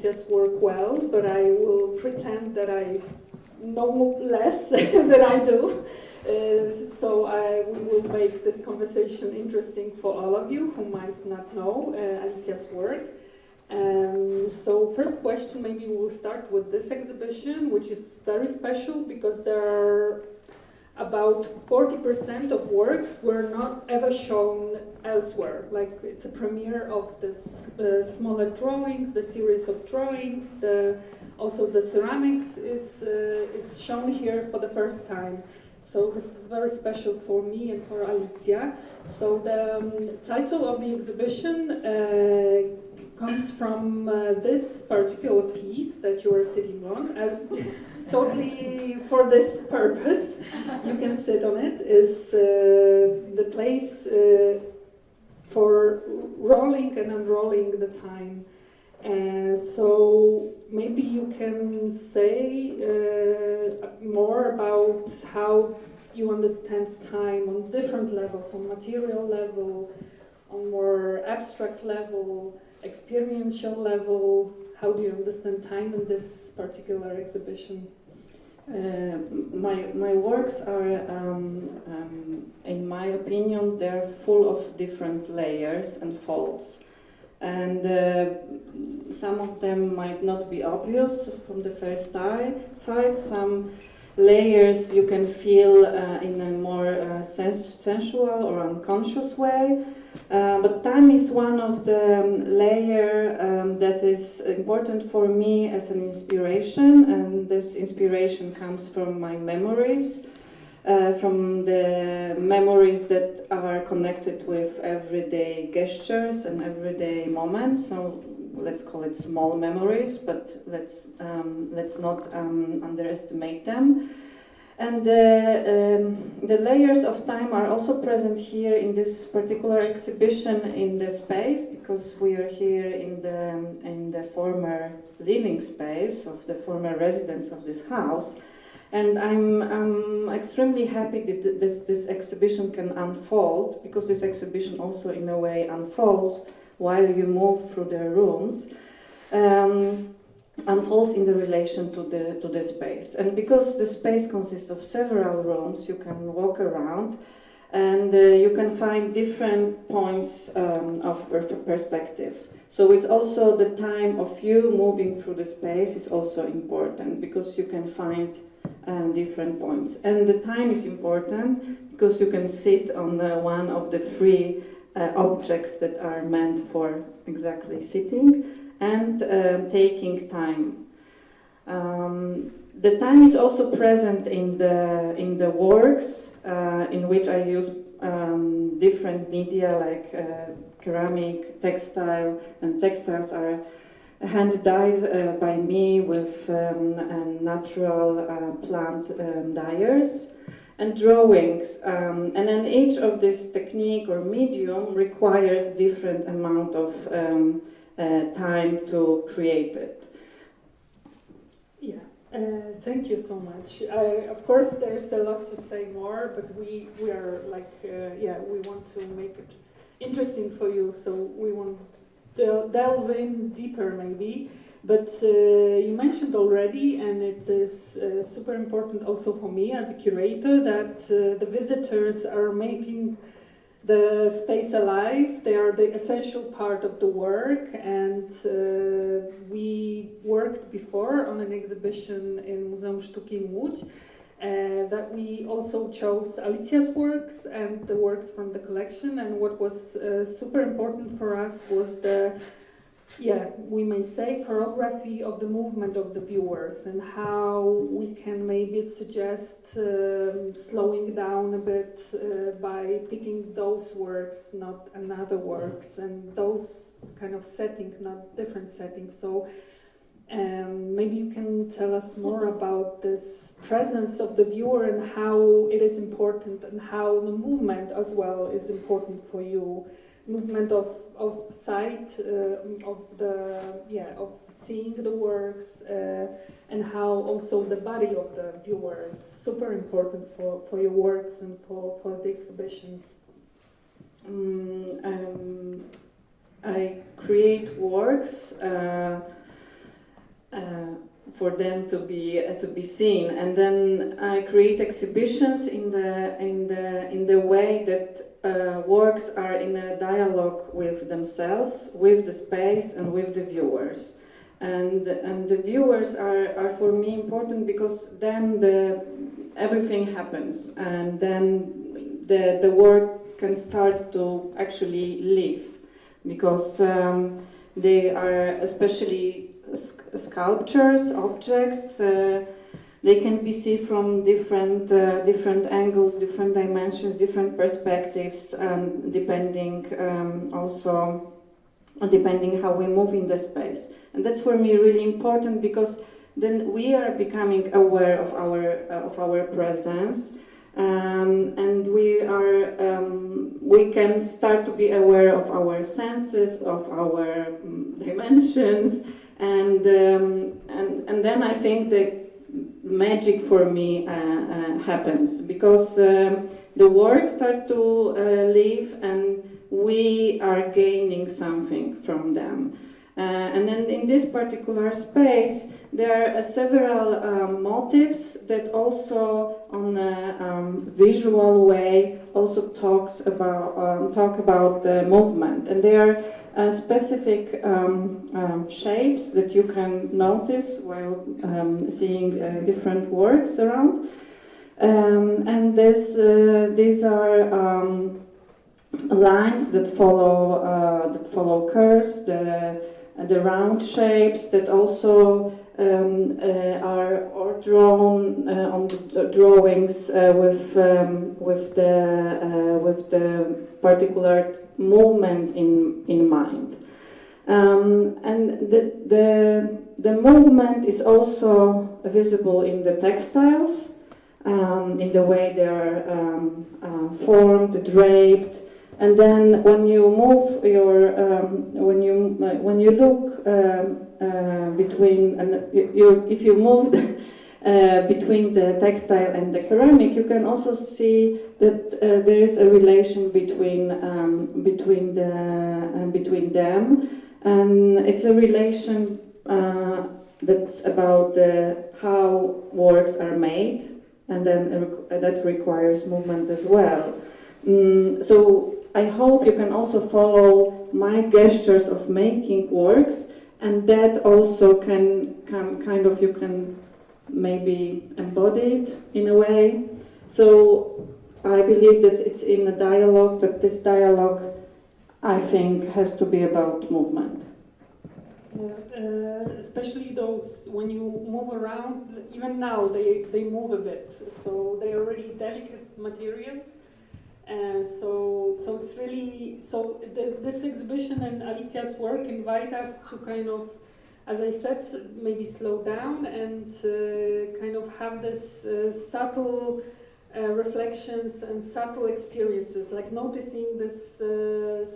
Alicia's work well, but I will pretend that I know less than I do. So we will make this conversation interesting for all of you who might not know Alicia's work. So first question, maybe we'll start with this exhibition, which is very special because there are about 40% of works were not ever shown elsewhere. Like it's a premiere of this smaller drawings, the series of drawings, also the ceramics is shown here for the first time. So this is very special for me and for Alicja. So the title of the exhibition comes from this particular piece that you are sitting on. It's totally for this purpose. You can sit on it. It's the place for rolling and unrolling the time. So maybe you can say more about how you understand time on different levels, on material level, on more abstract level, experiential level. How do you understand time in this particular exhibition? My works are, in my opinion, they're full of different layers and folds. And some of them might not be obvious from the first sight. Some layers you can feel in a more sensual or unconscious way. But time is one of the layer that is important for me as an inspiration, and this inspiration comes from my memories, from the memories that are connected with everyday gestures and everyday moments. So let's call it small memories, but let's not underestimate them. And the layers of time are also present here in this particular exhibition in the space, because we are here in the former living space of the former residents of this house. And I'm extremely happy that this exhibition can unfold, because this exhibition also in a way unfolds while you move through the rooms. Unfolds in the relation to the space. And because the space consists of several rooms, you can walk around and you can find different points of perspective. So it's also the time of you moving through the space is also important, because you can find different points. And the time is important because you can sit on one of the three objects that are meant for exactly sitting and taking time. The time is also present in the works in which I use different media like ceramic, textile, and textiles are hand dyed by me with natural plant dyers, and drawings. And then each of this technique or medium requires different amount of time to create it. Yeah, thank you so much. Of course, there's a lot to say more, but we are like, we want to make it interesting for you, so we want to delve in deeper maybe. But you mentioned already, and it is super important also for me as a curator, that the visitors are making the space alive. They are the essential part of the work, and we worked before on an exhibition in Muzeum Sztuki in Łódź that we also chose Alicja's works and the works from the collection, and what was super important for us was the, we may say, choreography of the movement of the viewers, and how we can maybe suggest slowing down a bit by picking those works, not another works, and those kind of settings, not different settings. So maybe you can tell us more about this presence of the viewer and how it is important, and how the movement as well is important for you. Movement of sight, of seeing the works, and how also the body of the viewer is super important for your works and for the exhibitions. I create works for them to be seen. And then I create exhibitions in the way that works are in a dialogue with themselves, with the space, and with the viewers. And the viewers are for me important, because then everything happens, and then the work can start to actually live, because they are, especially sculptures, objects, they can be seen from different angles, different dimensions, different perspectives, and depending how we move in the space. And that's for me really important, because then we are becoming aware of our presence, and we can start to be aware of our senses, of our dimensions, and then I think the magic for me happens, because the work starts to live, and we are gaining something from them. And then in this particular space, there are several motifs that also, on a visual way, also talk about the movement. And there are specific shapes that you can notice while seeing different works around. And these are lines that follow curves, the round shapes that also are drawn on the drawings with the particular movement in mind. And the movement is also visible in the textiles, in the way they are formed, draped. And then when you move your, when you look between, and if you move between the textile and the ceramic, you can also see that there is a relation between them, and it's a relation that's about how works are made, and then that requires movement as well. So I hope you can also follow my gestures of making works, and that also can kind of, you can maybe embody it in a way. So I believe that it's in a dialogue, but this dialogue, I think, has to be about movement. Yeah, especially those, when you move around, even now they move a bit, so they are really delicate materials. So it's really, this exhibition and Alicja's work invite us to kind of, as I said, maybe slow down and kind of have this subtle reflections and subtle experiences, like noticing this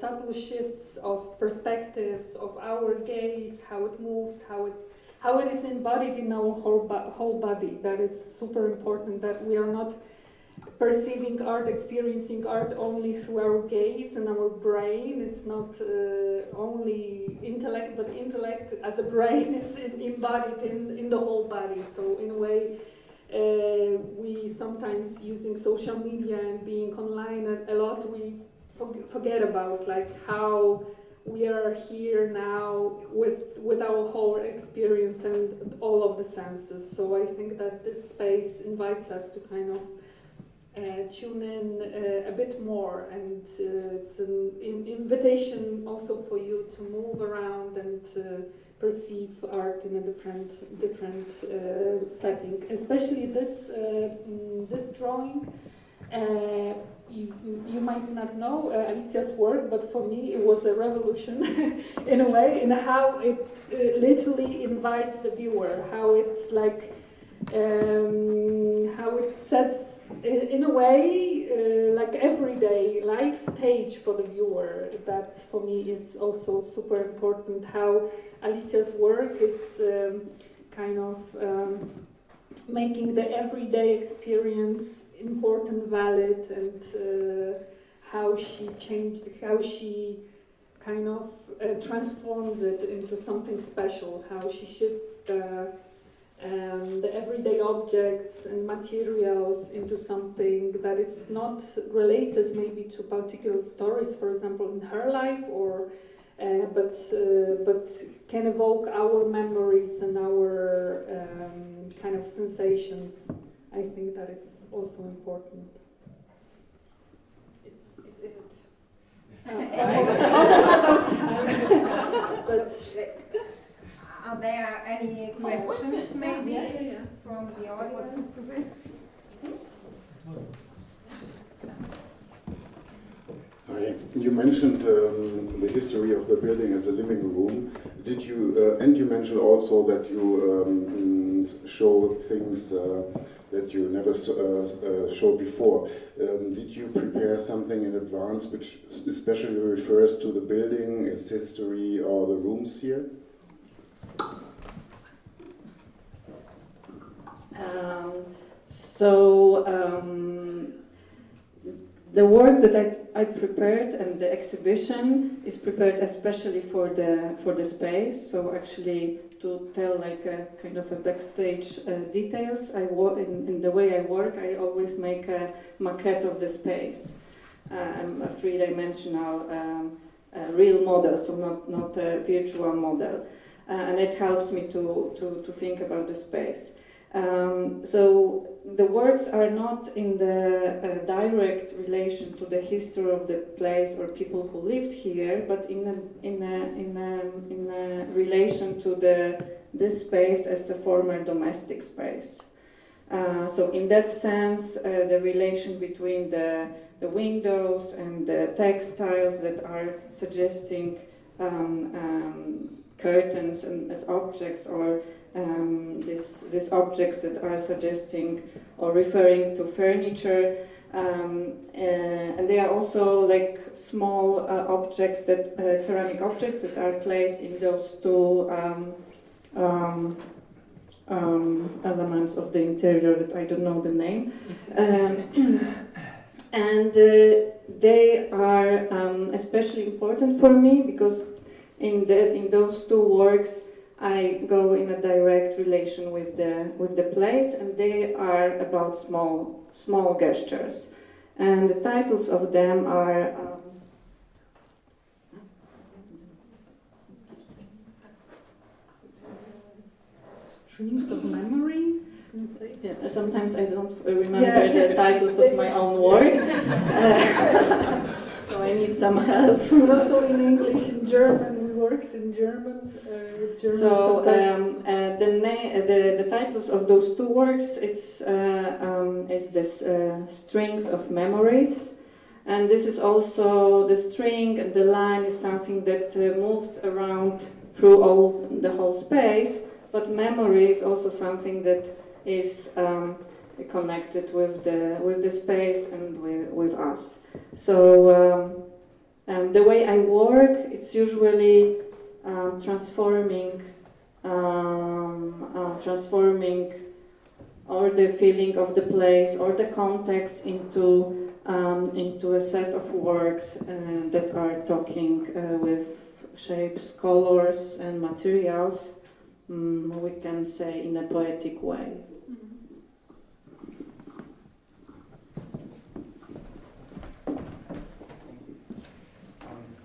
subtle shifts of perspectives of our gaze, how it moves, how it is embodied in our whole body. That is super important, that we are not perceiving art, experiencing art only through our gaze and our brain. It's not only intellect, but intellect as a brain is embodied in the whole body. So in a way, we sometimes, using social media and being online a lot, we forget about like how we are here now with our whole experience and all of the senses. So I think that this space invites us to kind of tune in a bit more, and it's an invitation also for you to move around and perceive art in a different setting. Especially this drawing, you might not know Alicja's work, but for me it was a revolution in a way, in how it literally invites the viewer, how it's like how it sets in a way like everyday life stage for the viewer. That for me is also super important, how Alicja's work is kind of making the everyday experience important, valid, and how she kind of transforms it into something special, how she shifts the everyday objects and materials into something that is not related maybe to particular stories, for example, in her life, or but can evoke our memories and our kind of sensations. I think that is also important. Is it? Almost about time. But are there any questions maybe yeah. from the audience? Hi. You mentioned the history of the building as a living room. Did you and you mentioned also that you show things that you never showed before. Did you prepare something in advance which especially refers to the building, its history, or the rooms here? The work that I prepared and the exhibition is prepared especially for the space. So actually to tell like a kind of a backstage details, in the way I work, I always make a maquette of the space, a three-dimensional real model, so not a virtual model, and it helps me to think about the space. So the works are not in the direct relation to the history of the place or people who lived here, but in a relation to this space as a former domestic space. So in that sense, the relation between the windows and the textiles that are suggesting curtains and as objects, or these objects that are suggesting or referring to furniture, and they are also like small objects, that ceramic objects that are placed in those two elements of the interior that I don't know the name, and they are especially important for me because in those two works I go in a direct relation with the place, and they are about small gestures, and the titles of them are Strings of Memory. yeah, sometimes I don't remember the titles of my own works, so I need some help. But also in English, in German, we worked in German. So the titles of those two works, it's is this Strings of Memories, and this is also the string and the line is something that moves around through the whole space, but memory is also something that is connected with the space and with us. So the way I work, it's usually transforming or the feeling of the place or the context into a set of works that are talking with shapes, colors, and materials. We can say in a poetic way.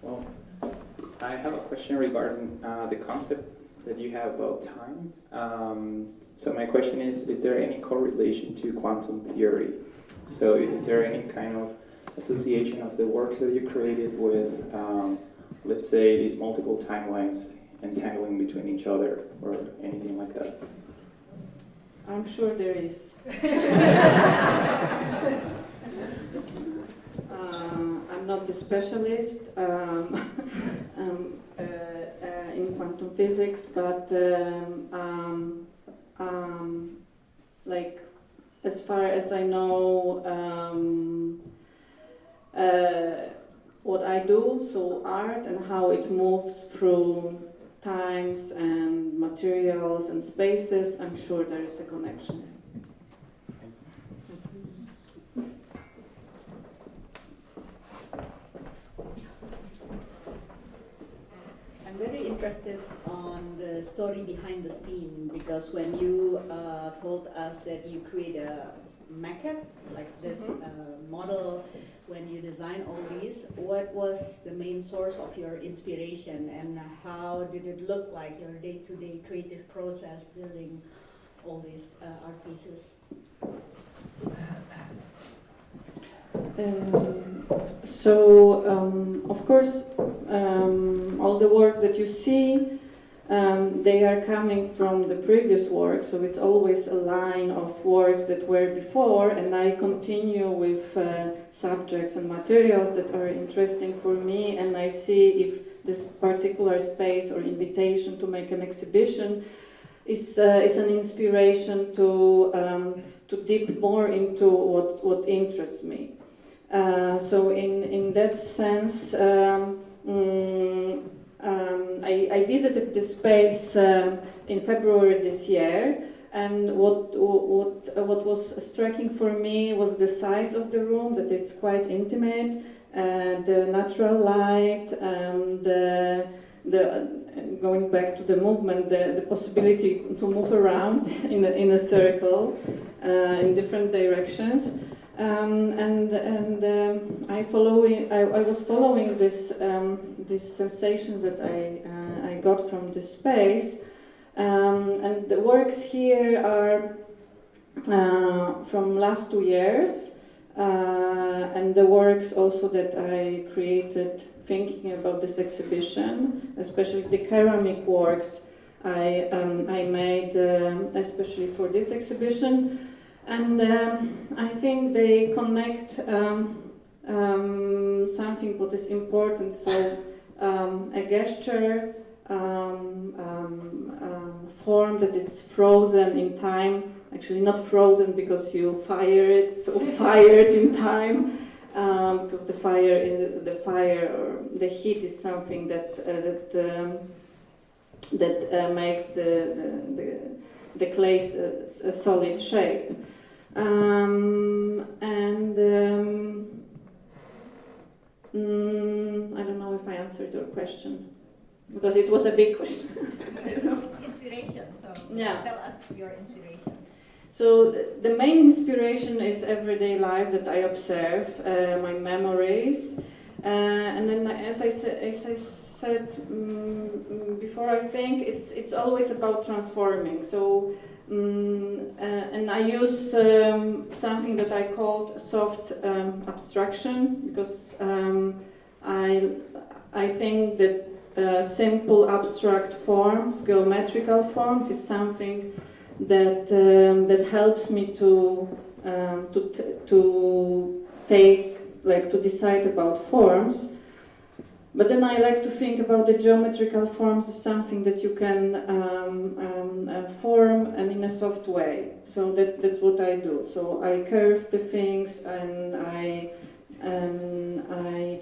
Well, I have a question regarding the concept that you have about time. So my question is there any correlation to quantum theory? So is there any kind of association of the works that you created with, let's say, these multiple timelines entangling between each other, or anything like that? I'm sure there is. I'm not the specialist in quantum physics, but like as far as I know, what I do, so art and how it moves through times and materials and spaces, I'm sure there is a connection. I'm very interested on the the story behind the scene, because when you told us that you create a maquette, like this model, when you design all these, what was the main source of your inspiration, and how did it look like your day-to-day creative process building all these art pieces? Of course, all the work that you see, they are coming from the previous work, so it's always a line of works that were before, and I continue with subjects and materials that are interesting for me, and I see if this particular space or invitation to make an exhibition is an inspiration to dip more into what interests me. So in that sense, I visited this space in February this year, and what was striking for me was the size of the room, that it's quite intimate, the natural light, and the going back to the movement, the possibility to move around in a circle in different directions. I was following these sensations that I got from this space, and the works here are from last 2 years, and the works also that I created thinking about this exhibition, especially the ceramic works I made especially for this exhibition. And I think they connect something what is important. So a gesture, form that it's frozen in time. Actually, not frozen because you fire it, so fired in time. Because the fire or the heat is something that makes the clay a solid shape. I don't know if I answered your question, because it was a big question. Inspiration, so Yeah. tell us your inspiration. So the main inspiration is everyday life that I observe, my memories, and then as I said before, I think it's always about transforming. So and I use something that I called soft abstraction, because I think that simple abstract forms, geometrical forms, is something that helps me to decide about forms. But then I like to think about the geometrical forms as something that you can form and in a soft way. So that's what I do. So I curve the things, and I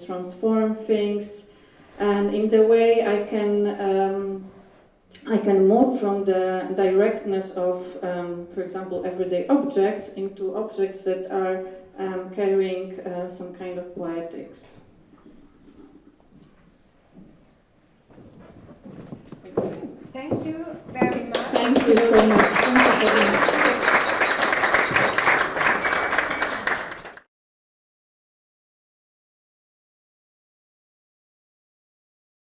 transform things, and in the way I can move from the directness of, for example, everyday objects into objects that are carrying some kind of poetics. Thank you very much. Thank you so much. Thank you very much.